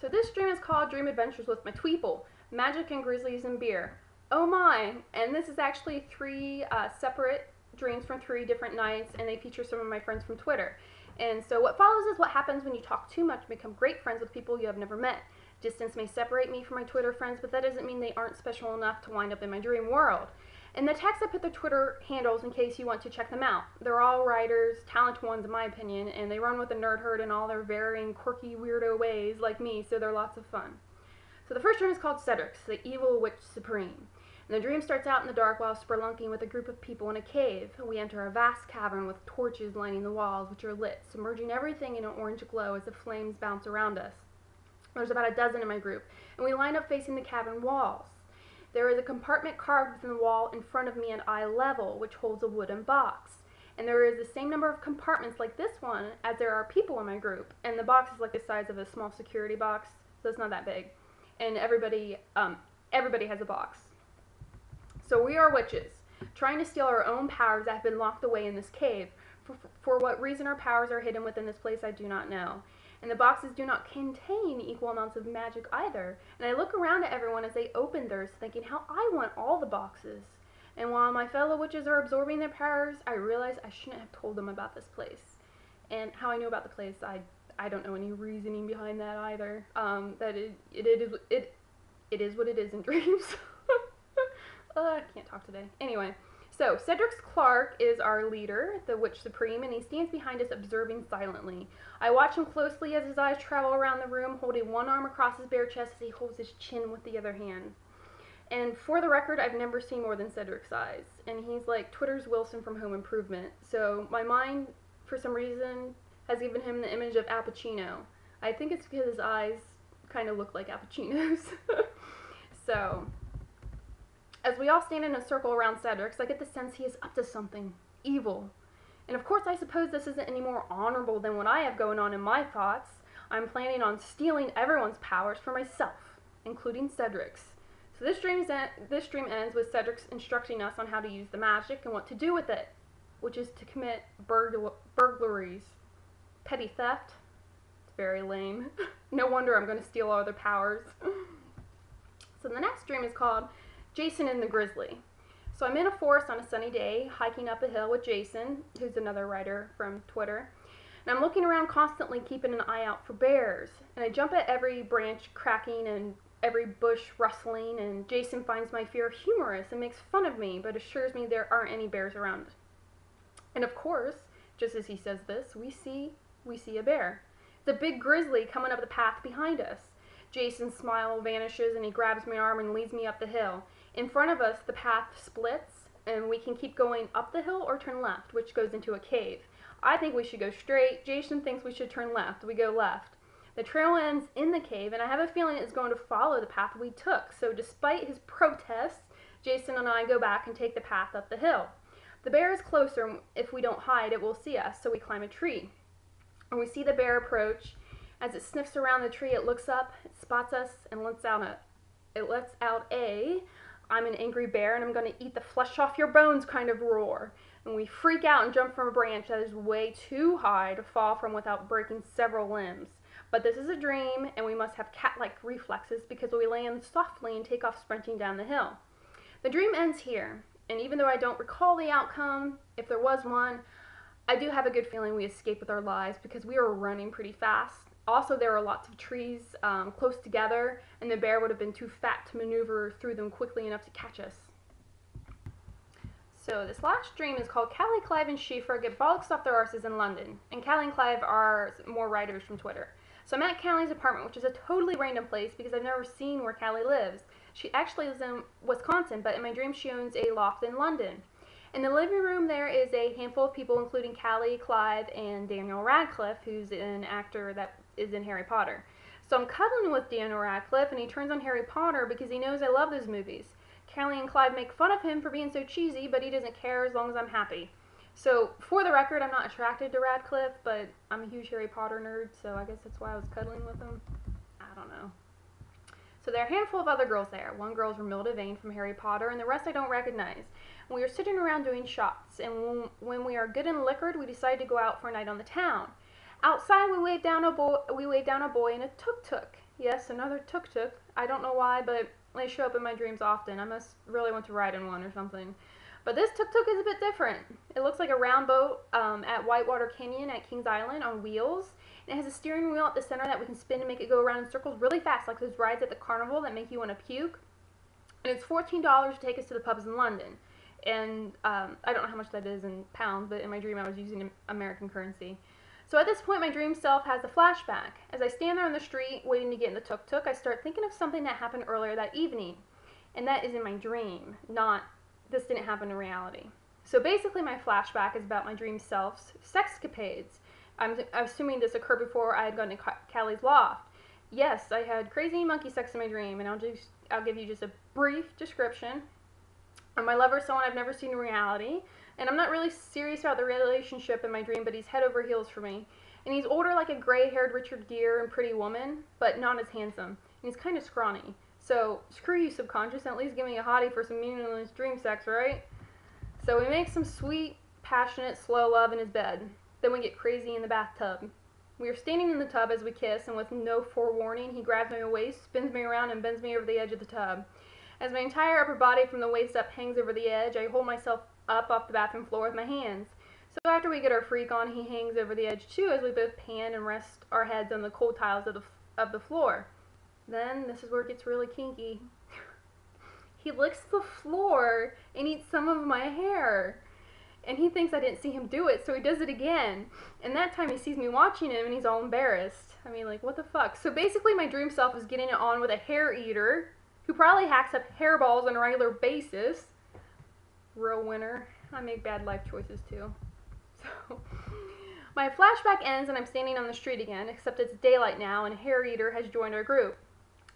So this dream is called Dream Adventures with my Tweeple, Magic and Grizzlies and Beer. Oh my! And this is actually three separate dreams from 3 different nights, and they feature some of my friends from Twitter. And so what follows is what happens when you talk too much and become great friends with people you have never met. Distance may separate me from my Twitter friends, but that doesn't mean they aren't special enough to wind up in my dream world. In the text I put their Twitter handles in case you want to check them out. They're all writers, talented ones in my opinion, and they run with the nerd herd in all their varying, quirky, weirdo ways like me, so they're lots of fun. So the first dream is called Cedric's, the Evil Witch Supreme. And the dream starts out in the dark while spelunking with a group of people in a cave. We enter a vast cavern with torches lining the walls, which are lit, submerging everything in an orange glow as the flames bounce around us. There's about a dozen in my group, and we line up facing the cavern walls. There is a compartment carved within the wall in front of me at eye level, which holds a wooden box. And there is the same number of compartments like this one as there are people in my group. And the box is like the size of a small security box, so it's not that big. And everybody has a box. So we are witches, trying to steal our own powers that have been locked away in this cave. For what reason our powers are hidden within this place, I do not know. And the boxes do not contain equal amounts of magic either. And I look around at everyone as they open theirs, thinking how I want all the boxes. And while my fellow witches are absorbing their powers, I realize I shouldn't have told them about this place. And how I know about the place, I don't know any reasoning behind that either. That it is what it is in dreams. I can't talk today. Anyway. So, Cedric's Clark is our leader, the Witch Supreme, and he stands behind us observing silently. I watch him closely as his eyes travel around the room, holding one arm across his bare chest as he holds his chin with the other hand. And for the record, I've never seen more than Cedric's eyes, and he's like Twitter's Wilson from Home Improvement. So, my mind, for some reason, has given him the image of Al Pacino. I think it's because his eyes kind of look like Al Pacino's. So, as we all stand in a circle around Cedric's, I get the sense he is up to something evil. And of course, I suppose this isn't any more honorable than what I have going on in my thoughts. I'm planning on stealing everyone's powers for myself, including Cedric's. So this dream ends with Cedric's instructing us on how to use the magic and what to do with it, which is to commit burglaries. Petty theft. It's very lame. No wonder I'm going to steal all their powers. So the next dream is called Jason and the Grizzly. So I'm in a forest on a sunny day, hiking up a hill with Jason, who's another writer from Twitter. And I'm looking around constantly, keeping an eye out for bears. And I jump at every branch cracking and every bush rustling, and Jason finds my fear humorous and makes fun of me, but assures me there aren't any bears around. And of course, just as he says this, we see a bear. It's a big grizzly coming up the path behind us. Jason's smile vanishes and he grabs my arm and leads me up the hill. In front of us, the path splits, and we can keep going up the hill or turn left, which goes into a cave. I think we should go straight. Jason thinks we should turn left. We go left. The trail ends in the cave, and I have a feeling it's going to follow the path we took. So despite his protests, Jason and I go back and take the path up the hill. The bear is closer, and if we don't hide, it will see us, so we climb a tree. And we see the bear approach. As it sniffs around the tree, it looks up, it spots us, and lets out a I'm an angry bear and I'm going to eat the flesh off your bones kind of roar. And we freak out and jump from a branch that is way too high to fall from without breaking several limbs. But this is a dream, and we must have cat-like reflexes because we land softly and take off sprinting down the hill. The dream ends here, and even though I don't recall the outcome, if there was one, I do have a good feeling we escaped with our lives because we were running pretty fast. Also, there are lots of trees close together, and the bear would have been too fat to maneuver through them quickly enough to catch us. So this last dream is called Callie, Clive, and Schaefer Get Bollocks Off Their Arses in London. And Callie and Clive are more writers from Twitter. So I'm at Callie's apartment, which is a totally random place because I've never seen where Callie lives. She actually lives in Wisconsin, but in my dream she owns a loft in London. In the living room there is a handful of people, including Callie, Clive, and Daniel Radcliffe, who's an actor that is in Harry Potter. So I'm cuddling with Daniel Radcliffe, and he turns on Harry Potter because he knows I love those movies. Callie and Clive make fun of him for being so cheesy, but he doesn't care as long as I'm happy. So, for the record, I'm not attracted to Radcliffe, but I'm a huge Harry Potter nerd, so I guess that's why I was cuddling with him. I don't know. So there are a handful of other girls there. One girl is Romilda Vane from Harry Potter, and the rest I don't recognize. We are sitting around doing shots, and when we are good and liquored, we decide to go out for a night on the town. Outside, we wave down a boy in a tuk-tuk. Yes, another tuk-tuk. I don't know why, but they show up in my dreams often. I must really want to ride in one or something. But this tuk-tuk is a bit different. It looks like a round boat at Whitewater Canyon at Kings Island on wheels. It has a steering wheel at the center that we can spin to make it go around in circles really fast, like those rides at the carnival that make you want to puke. And it's $14 to take us to the pubs in London. And I don't know how much that is in pounds, but in my dream I was using American currency. So at this point, my dream self has a flashback. As I stand there on the street waiting to get in the tuk-tuk, I start thinking of something that happened earlier that evening. And that is in my dream, not this didn't happen in reality. So basically my flashback is about my dream self's sexcapades. I'm assuming this occurred before I had gone to Callie's loft. Yes, I had crazy monkey sex in my dream, and I'll give you just a brief description. My lover is someone I've never seen in reality, and I'm not really serious about the relationship in my dream, but he's head over heels for me. And he's older, like a gray-haired Richard Gere and Pretty Woman, but not as handsome. And he's kind of scrawny. So screw you, subconscious, and at least give me a hottie for some meaningless dream sex, right? So we make some sweet, passionate, slow love in his bed. Then we get crazy in the bathtub. We are standing in the tub as we kiss, and with no forewarning, he grabs my waist, spins me around, and bends me over the edge of the tub. As my entire upper body from the waist up hangs over the edge, I hold myself up off the bathroom floor with my hands. So after we get our freak on, he hangs over the edge too, as we both pan and rest our heads on the cold tiles of the floor. Then, this is where it gets really kinky. He licks the floor and eats some of my hair. And he thinks I didn't see him do it, so he does it again. And that time he sees me watching him and he's all embarrassed. I mean, like, what the fuck? So basically my dream self is getting it on with a hair eater who probably hacks up hairballs on a regular basis. Real winner. I make bad life choices too. So my flashback ends and I'm standing on the street again, except it's daylight now and a hair eater has joined our group.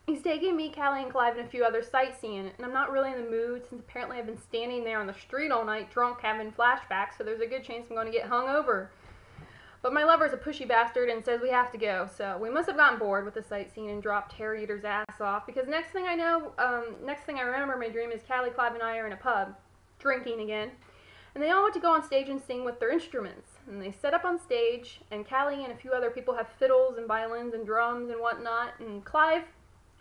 He's taking me, Callie, and Clive, and a few others sightseeing, and I'm not really in the mood since apparently I've been standing there on the street all night drunk having flashbacks, so there's a good chance I'm going to get hungover. But my lover's a pushy bastard and says we have to go, so we must have gotten bored with the sightseeing and dropped hair eater's ass off, because next thing I remember in my dream is Callie, Clive, and I are in a pub, drinking again, and they all want to go on stage and sing with their instruments. And they set up on stage, and Callie and a few other people have fiddles and violins and drums and whatnot, and Clive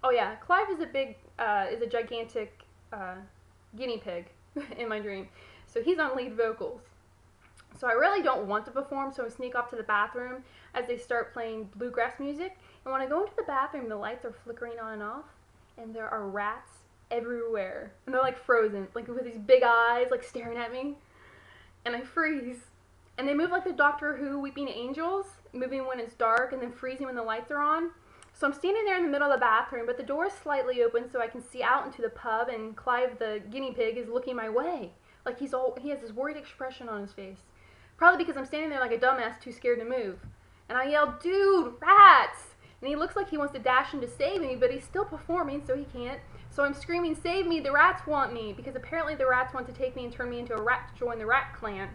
is a gigantic guinea pig in my dream. So he's on lead vocals. So I really don't want to perform, so I sneak off to the bathroom as they start playing bluegrass music. And when I go into the bathroom, the lights are flickering on and off, and there are rats everywhere. And they're like frozen, like with these big eyes, like staring at me. And I freeze. And they move like the Doctor Who Weeping Angels, moving when it's dark and then freezing when the lights are on. So I'm standing there in the middle of the bathroom, but the door is slightly open so I can see out into the pub, and Clive the guinea pig is looking my way. Like he has this worried expression on his face. Probably because I'm standing there like a dumbass too scared to move. And I yell, "Dude, rats!" And he looks like he wants to dash in to save me, but he's still performing, so he can't. So I'm screaming, "Save me, the rats want me!" Because apparently the rats want to take me and turn me into a rat to join the rat clan.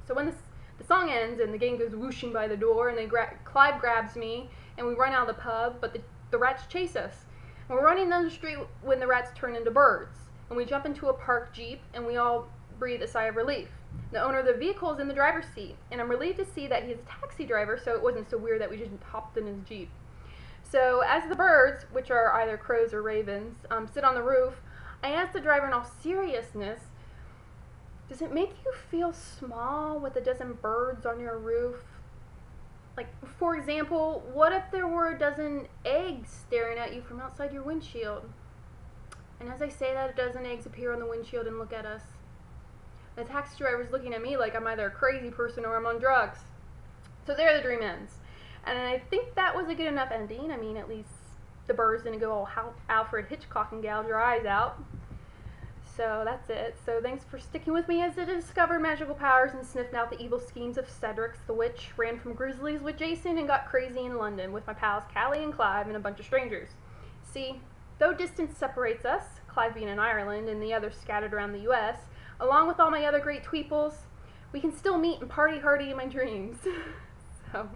So when the song ends and the gang goes whooshing by the door, and Clive grabs me, and we run out of the pub, but the rats chase us. And we're running down the street when the rats turn into birds. And we jump into a parked Jeep, and we all breathe a sigh of relief. The owner of the vehicle is in the driver's seat, and I'm relieved to see that he's a taxi driver, so it wasn't so weird that we just hopped in his Jeep. So as the birds, which are either crows or ravens, sit on the roof, I ask the driver in all seriousness, does it make you feel small with a dozen birds on your roof? Like, for example, what if there were a dozen eggs staring at you from outside your windshield? And as I say that, a dozen eggs appear on the windshield and look at us. The taxi driver's looking at me like I'm either a crazy person or I'm on drugs. So there the dream ends. And I think that was a good enough ending. I mean, at least the birds didn't go all Alfred Hitchcock and gouge your eyes out. So that's it. So thanks for sticking with me as I discovered magical powers and sniffed out the evil schemes of Cedric the Witch, ran from Grizzlies with Jason, and got crazy in London with my pals Callie and Clive and a bunch of strangers. See, though distance separates us, Clive being in Ireland and the others scattered around the US, along with all my other great Tweeples, we can still meet and party hardy in my dreams. So...